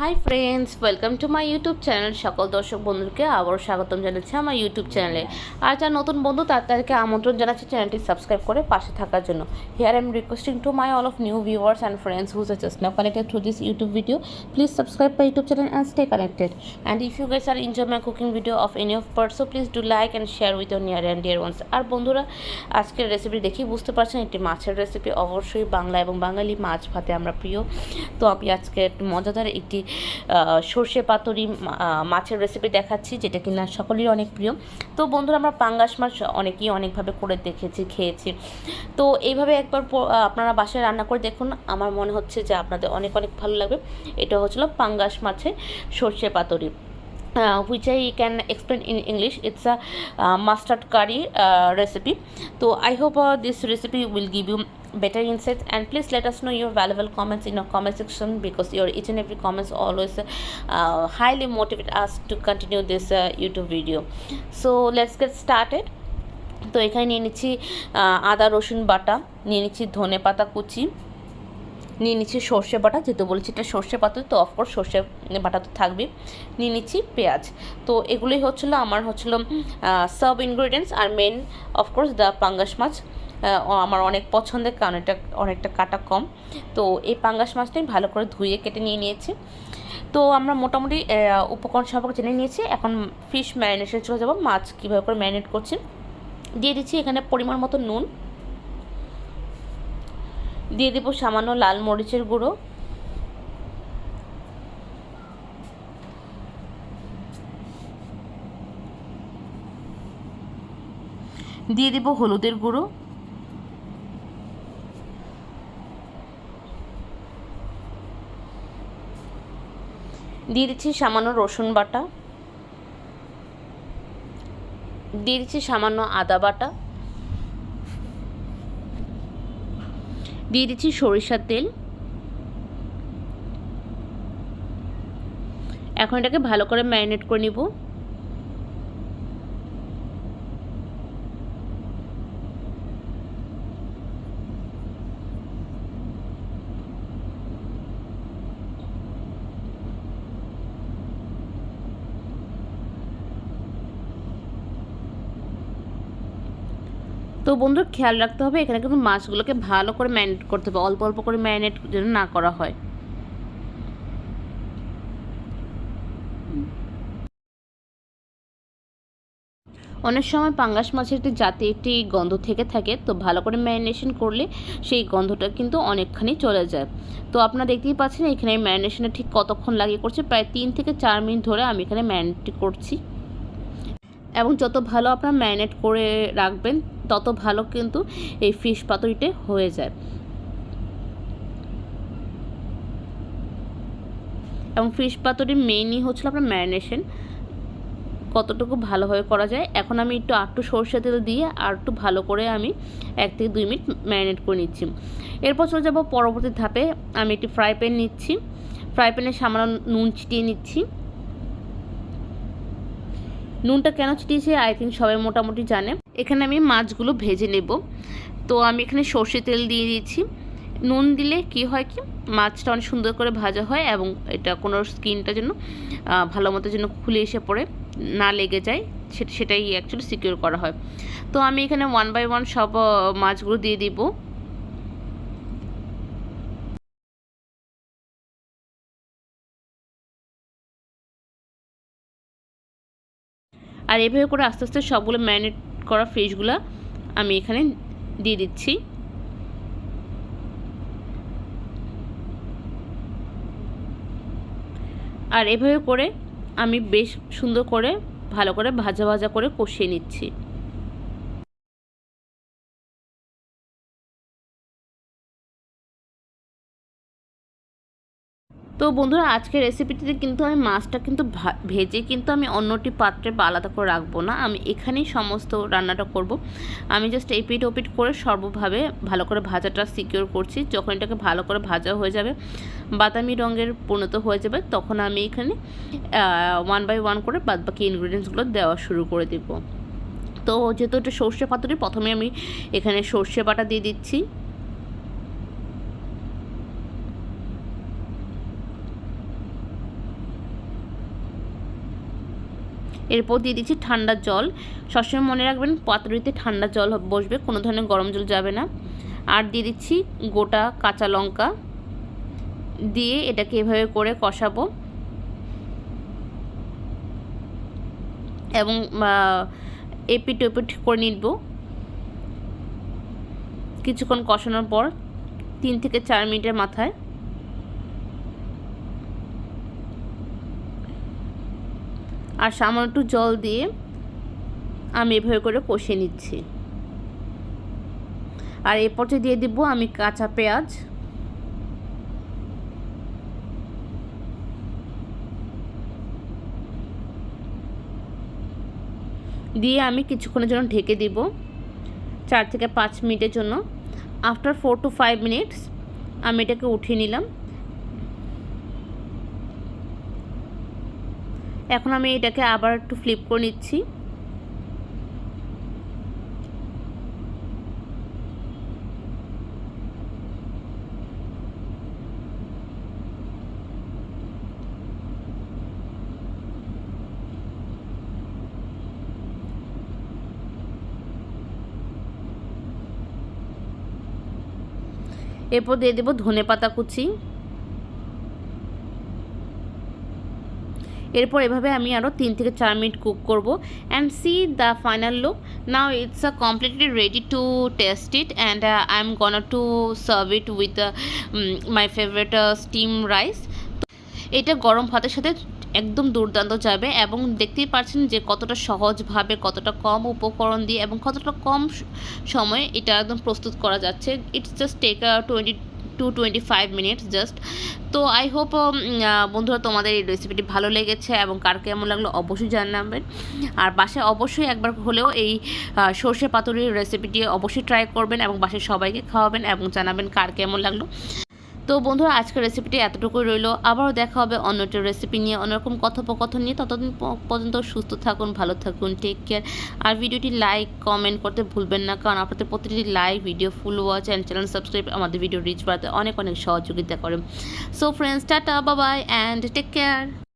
Hi friends, welcome to my YouTube channel. সকল দর্শক বন্ধুকে আবারও স্বাগতম জানাচ্ছি আমার ইউটিউব চ্যানেলে। আর যারা নতুন বন্ধু তাদেরকে আমন্ত্রণ জানাচ্ছি চ্যানেলটি সাবস্ক্রাইব করে পাশে থাকার জন্য। Here I am requesting to my all of new viewers and friends whose are just now connected through this YouTube video. Please subscribe my YouTube channel and stay connected. And if you guys are enjoy my cooking video of any of part, so please do like and share with your near and dear ones. আর বন্ধুরা, আজকের recipe দেখি বুঝতে পারছেন একটি মাছের recipe. অবশ্যই বাংলা এবং বাঙালি মাছ ভাতে আমরা প্রিয়। তো আমি আজকে একটু মজাদার একটি সর্ষে পাতুরি মাছের রেসিপি দেখাচ্ছি, যেটা কিনা সকলেরই অনেক প্রিয়। তো বন্ধুরা, আমরা পাঙ্গাস মাছ অনেকেই অনেকভাবে করে দেখেছি, খেয়েছি। তো এইভাবে একবার আপনারা বাসায় রান্না করে দেখুন, আমার মনে হচ্ছে যে আপনাদের অনেক অনেক ভালো লাগবে। এটা হচ্ছিল পাঙ্গাস মাছের সর্ষে পাতুরি, which I can explain in English. It's a mustard curry recipe. So I hope this recipe will give you better insights, and please let us know your valuable comments in our comment section, because your each and every comments always highly motivate us to continue this YouTube video. So let's get started. তো এখানে নিয়ে নিচ্ছি আদা রসুন বাটা, নিয়ে নিচ্ছি ধনে পাতা কুচি, নিয়ে নিচ্ছি সর্ষে বাটা, যেহেতু বলেছি এটা সর্ষে পাতুরি, তো অফকোর্স সর্ষে বাটা তো থাকবে। নিয়ে নিচ্ছি পেঁয়াজ। তো এগুলোই হচ্ছিলো সাব ইনগ্রিডিয়েন্টস। আর মেন অফকোর্স দ্য পাঙ্গাস মাছ আমার অনেক পছন্দের, কারণ এটা অনেকটা কাটা কম। তো এই পাঙ্গাস মাছটাই ভালো করে ধুয়ে কেটে নিয়ে নিয়েছি। তো আমরা মোটামুটি উপকরণ সম্পর্কে জেনে নিয়েছি। এখন ফিশ ম্যারিনেশনে চলে যাব। মাছ কীভাবে করে ম্যারিনেট করছি দিয়ে দিচ্ছি। এখানে পরিমাণ মতো নুন দিয়ে দেবো, সামান্য লাল মরিচের গুঁড়ো, দিয়ে দেবো হলুদের গুঁড়ো, দিয়ে দিচ্ছি সামান্য রসুন বাটা, দিয়ে দিচ্ছি সামান্য আদা বাটা, দিয়ে দিচ্ছি সরিষার তেল। এখন এটাকে ভালো করে ম্যারিনেট করে নিব। তো বন্ধুরা, খেয়াল রাখতে হবে এখানে কিন্তু মাছগুলোকে ভালো করে ম্যারিনেট করতে হবে, অল্প অল্প করে ম্যারিনেট যেন না করা হয়। অনেক সময় পাঙ্গাস মাছের একটি গন্ধ থেকে থাকে, তো ভালো করে ম্যারিনেশন করলে সেই গন্ধটা কিন্তু অনেকখানি চলে যায়। তো আপনারা দেখতেই পাচ্ছেন এখানে ম্যারিনেশনে ঠিক কতক্ষণ লাগিয়ে করছি, প্রায় 3 থেকে 4 মিনিট ধরে আমি এখানে ম্যারিনেট করছি। এবং যত ভালো আপনারা ম্যারিনেট করে রাখবেন তত ভালো কিন্তু এই ফিশ পাতুরিটা হয়ে যায়। এবং ফিশ পাতুরির মেইনই হচ্ছিল আপনার ম্যারিনেশন, কতটুকু ভালোভাবে করা যায়। এখন আমি একটু সরষে তেল দিয়ে আর একটু ভালো করে আমি 1 থেকে 2 মিনিট ম্যারিনেট করে নিচ্ছি। এরপর চলে যাব পরবর্তী ধাপে। আমি একটি ফ্রাই প্যান নিচ্ছি, ফ্রাই প্যানে সামান্য নুন ছিটিয়ে নিচ্ছি। নুনটা কেন ছিটিয়েছি আই থিঙ্ক সবাই মোটামুটি জানে। এখানে আমি মাছগুলো ভেজে নেব। তো আমি এখানে সর্ষে তেল দিয়ে দিয়েছি। নুন দিলে কি হয় কি, মাছটা অনেক সুন্দর করে ভাজা হয় এবং এটা কোনো স্কিনটা যেন ভালো মতো যেন খুলে এসে পড়ে না লেগে যায়, সেটাই অ্যাকচুয়ালি সিকিউর করা হয়। তো আমি এখানে 1 বাই 1 সব মাছগুলো দিয়ে দিব। আর এভাবে করে আস্তে আস্তে সবগুলো ম্যারিনেট করা ফিশগুলো আমি এখানে দিয়ে দিচ্ছি। আর এভাবে করে আমি বেশ সুন্দর করে ভালো করে ভাজা ভাজা করে কষিয়ে নিচ্ছি। তো বন্ধুরা, আজকের রেসিপিটিতে কিন্তু আমি মাছটা কিন্তু ভেজে কিন্তু আমি অন্যটি পাত্রে বা আলাদা করে রাখবো না, আমি এখানেই সমস্ত রান্নাটা করব। আমি জাস্ট এপিট ওপিট করে সর্বভাবে ভালো করে ভাজাটা সিকিউর করছি। যখন এটাকে ভালো করে ভাজা হয়ে যাবে, বাদামি রঙের পরিণত হয়ে যাবে, তখন আমি এখানে 1 বাই 1 করে বাদবাকি ইনগ্রিডিয়েন্টসগুলো দেওয়া শুরু করে দেব। তো যেহেতু এটা সর্ষে পাতুরি, প্রথমে আমি এখানে সর্ষে বাটা দিয়ে দিচ্ছি। এরপর দিয়ে দিচ্ছি ঠান্ডা জল। সবসময় মনে রাখবেন পাতুরিতে ঠান্ডা জল বসবে, কোনো ধরনের গরম জল যাবে না। আর দিয়ে দিচ্ছি গোটা কাঁচা লঙ্কা, দিয়ে এটাকে এভাবে করে কষাবো এবং এপিট ওপিট করে নিব। কিছুক্ষণ কষানোর পর 3 থেকে 4 মিনিটের মাথায় আর সামান্য একটু জল দিয়ে আমি এভাবে করে কষিয়ে নিচ্ছি। আর এই পর্যায়ে দিয়ে দিব আমি কাঁচা পেঁয়াজ, দিয়ে আমি কিছুক্ষণের জন্য ঢেকে দিব 4 থেকে 5 মিনিটের জন্য। আফটার 4 to 5 মিনিটস আমি এটাকে উঠিয়ে নিলাম। এখন আমি এটাকে আবার একটু ফ্লিপ করে নিচ্ছি। এরপর দিয়ে দেবো ধনেপাতা কুচি। এরপর এভাবে আমি আরও 3 থেকে 4 মিনিট কুক করব and C the final look. Now it's completely ready to test it and I am গনা to serve it with my favourite steam rice. এটা গরম ভাতের সাথে একদম দুর্দান্ত যাবে এবং দেখতেই পাচ্ছেন যে কতটা সহজভাবে, কতটা কম উপকরণ দিয়ে এবং কতটা কম সময়ে এটা একদম প্রস্তুত করা যাচ্ছে। It's just take 20 to 25 minutes just. তো আই হোপ বন্ধুরা তোমাদের এই রেসিপিটি ভালো লেগেছে এবং কার কেমন লাগলো অবশ্যই জানাবেন। আর বাসায় অবশ্যই একবার হলেও এই সর্ষে পাতুরির রেসিপিটি অবশ্যই ট্রাই করবেন এবং বাসায় সবাইকে খাওয়াবেন এবং জানাবেন কার কেমন লাগলো। তো বন্ধুরা আজকের রেসিপিটি এতটুকুই রইলো। আবারও দেখা হবে অন্য একটা রেসিপি নিয়ে, অন্যরকম কথোপকথন নিয়ে। ততদিন পর্যন্ত সুস্থ থাকুন, ভালো থাকুন, টেক কেয়ার। আর ভিডিওটি লাইক কমেন্ট করতে ভুলবেন না, কারণ আপনাদের প্রতিটি like, video, full watch and channel subscribe আমাদের ভিডিও রিচ বাড়াতে অনেক অনেক সহযোগিতা করে। So friends, tata, bye bye and take care.